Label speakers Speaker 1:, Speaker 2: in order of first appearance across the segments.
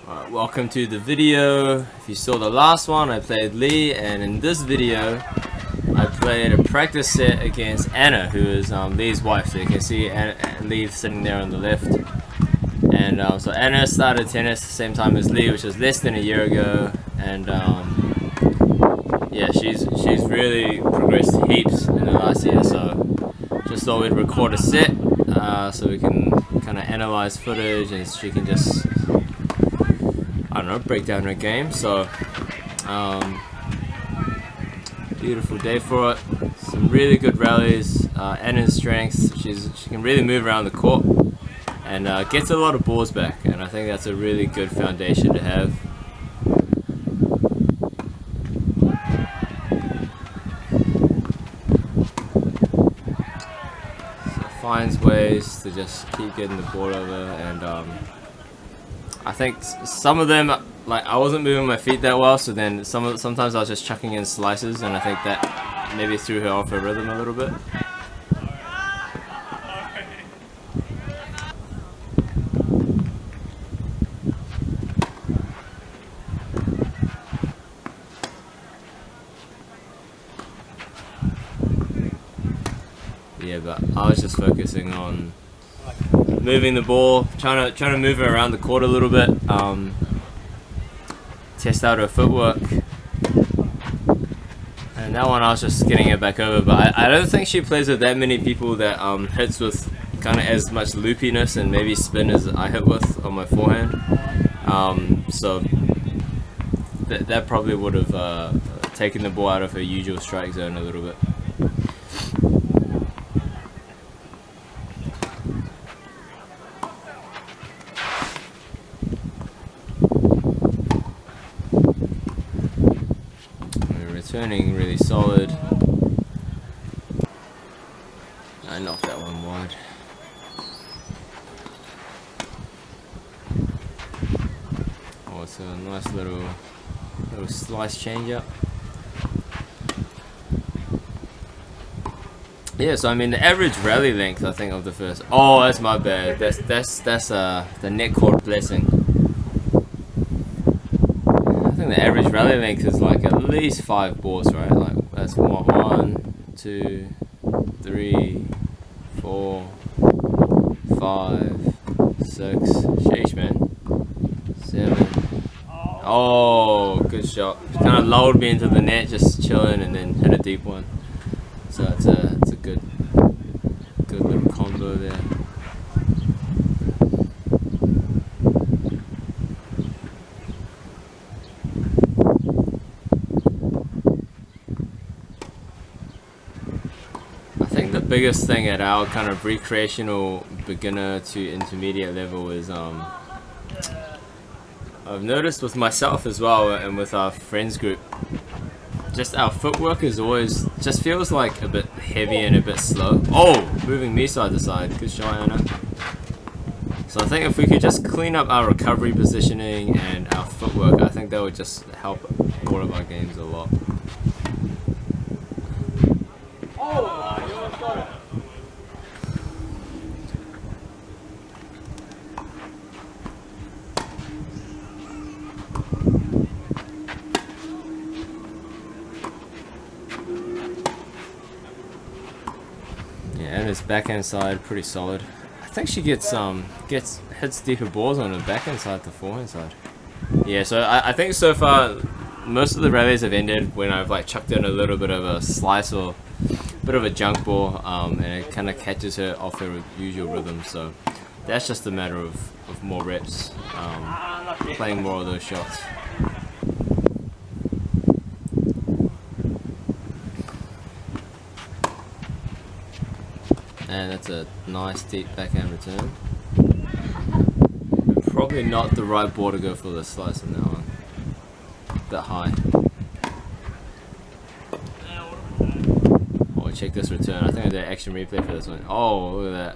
Speaker 1: Alright, welcome to the video. If you saw the last one, I played Lee, and in this video I played a practice set against Anna, who is Lee's wife. So you can see Lee sitting there on the left. And so Anna started tennis the same time as Lee, which was less than a year ago, and yeah, she's really progressed heaps in the last year. So just thought we'd record a set so we can kind of analyze footage, and she can just, I don't know, break down her game. So beautiful day for it. Some really good rallies. Anna's strengths, she can really move around the court and gets a lot of balls back, and I think that's a really good foundation to have. So finds ways to just keep getting the ball over, and I think some of them, like, I wasn't moving my feet that well, so then sometimes I was just chucking in slices, and I think that maybe threw her off her rhythm a little bit. Yeah, but I was just focusing on moving the ball, trying to move her around the court a little bit, test out her footwork. And that one I was just getting it back over, but I don't think she plays with that many people that hits with kind of as much loopiness and maybe spin as I hit with on my forehand. So that probably would have taken the ball out of her usual strike zone a little bit. Returning really solid. I knocked that one wide. Oh, it's a nice little slice change up. Yeah, so I mean the average rally length, I think, of the first. Oh, that's my bad. That's the net cord blessing. I think the average rally length is like at least 5 balls, right? Like that's 1, 2, 3, 4, 5, 6. Sheesh, man. 7. Oh, good shot. Kind of lulled me into the net, just chilling, and then hit a deep one. So it's a good little combo there. The biggest thing at our kind of recreational beginner to intermediate level is I've noticed with myself as well, and with our friends group, just our footwork is always just feels like a bit heavy and a bit slow. Oh, moving me side to side. Good shot, Anna. So I think if we could just clean up our recovery positioning and our footwork, I think that would just help all of our games a lot. Anna's backhand side pretty solid. I think she hits deeper balls on the backhand side than forehand side. Yeah, so I think so far most of the rallies have ended when I've like chucked in a little bit of a slice or a bit of a junk ball, and it kind of catches her off her usual rhythm. So that's just a matter of more reps, playing more of those shots. And that's a nice deep backhand return. Probably not the right ball to go for the slice on that one. A bit high. Oh, check this return. I think I did an action replay for this one. Oh, look at that.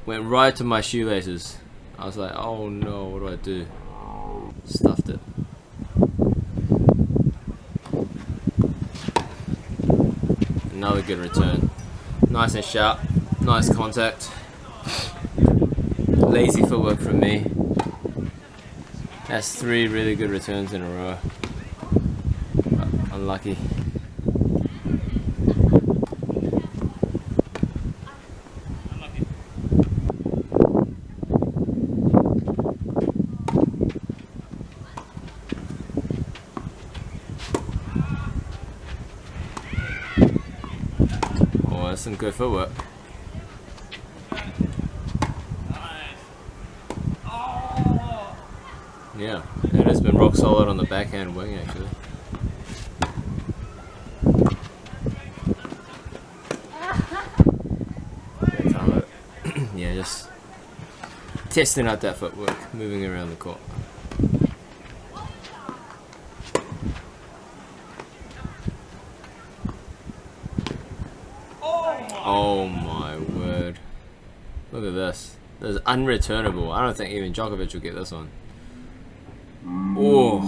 Speaker 1: Went right to my shoelaces. I was like, oh no, what do I do? Stuffed it. Another good return. Nice and sharp. Nice contact. Lazy footwork from me. That's 3 really good returns in a row. Unlucky. Oh, that's some good footwork. Yeah, it has been rock solid on the backhand wing actually. Great time of it. Yeah, just testing out that footwork, moving around the court. Oh my word. Look at this. This is unreturnable. I don't think even Djokovic will get this one. Oh.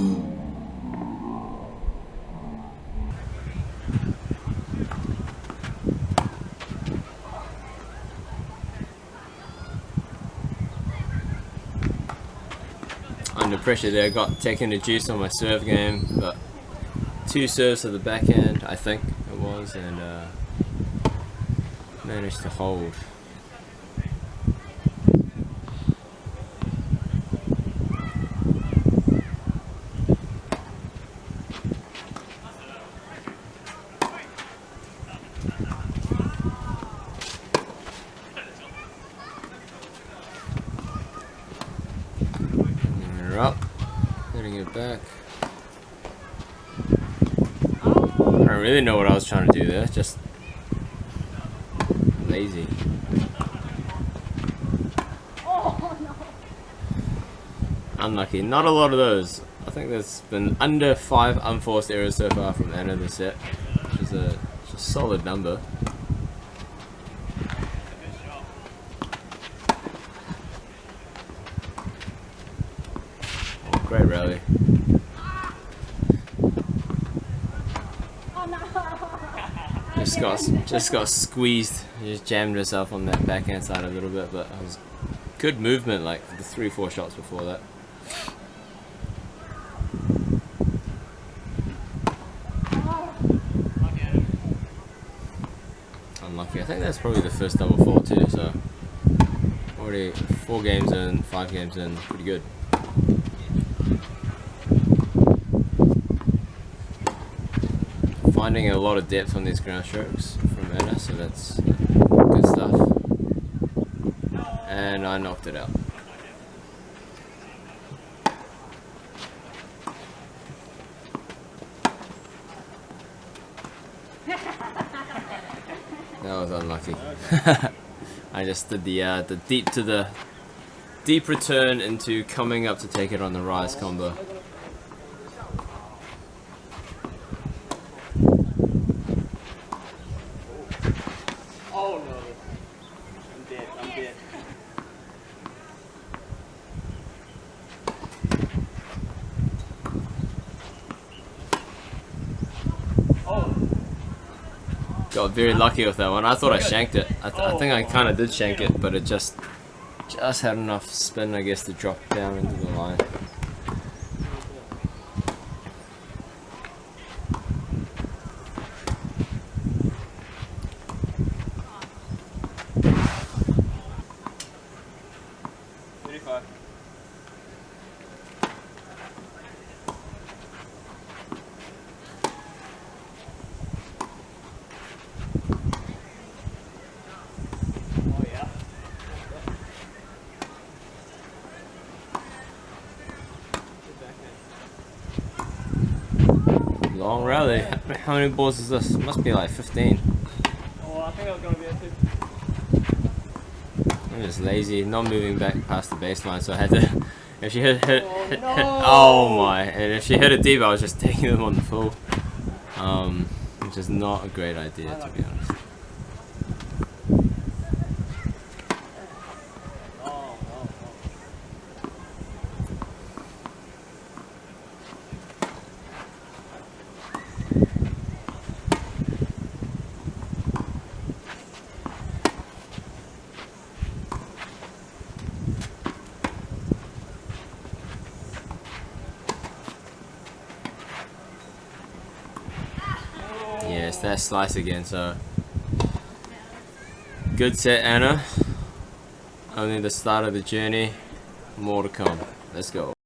Speaker 1: Under pressure there, got taken the juice on my serve game, but 2 serves to the backhand, I think it was, and managed to hold. Up, hitting it back. I don't really know what I was trying to do there, just lazy. Unlucky, not a lot of those. I think there's been under 5 unforced errors so far from the end of the set, which is a solid number. Great rally. Just got squeezed. Just jammed herself on that backhand side a little bit, but it was good movement like the 3-4 shots before that. Unlucky. I think that's probably the first double fault too, so already 4 games in, 5 games in, pretty good. Finding a lot of depth on these ground strokes from Anna, so that's good stuff. And I knocked it out. That was unlucky. I just did the deep return into coming up to take it on the rise combo.
Speaker 2: Oh no, I'm dead. I'm dead.
Speaker 1: Got very lucky with that one. I thought I shanked it. I think I kind of did shank it, but it just had enough spin, I guess, to drop down into the line. Long rally. How many balls is this? Must be like 15.
Speaker 2: Oh, I think I was going to be able to.
Speaker 1: I'm just lazy, not moving back past the baseline, so I had to. If she hit,
Speaker 2: No.
Speaker 1: oh my! And if she hit it deep, I was just taking them on the full, which is not a great idea, to be honest. Yes, that slice again, so. Good set, Anna. Only the start of the journey. More to come. Let's go.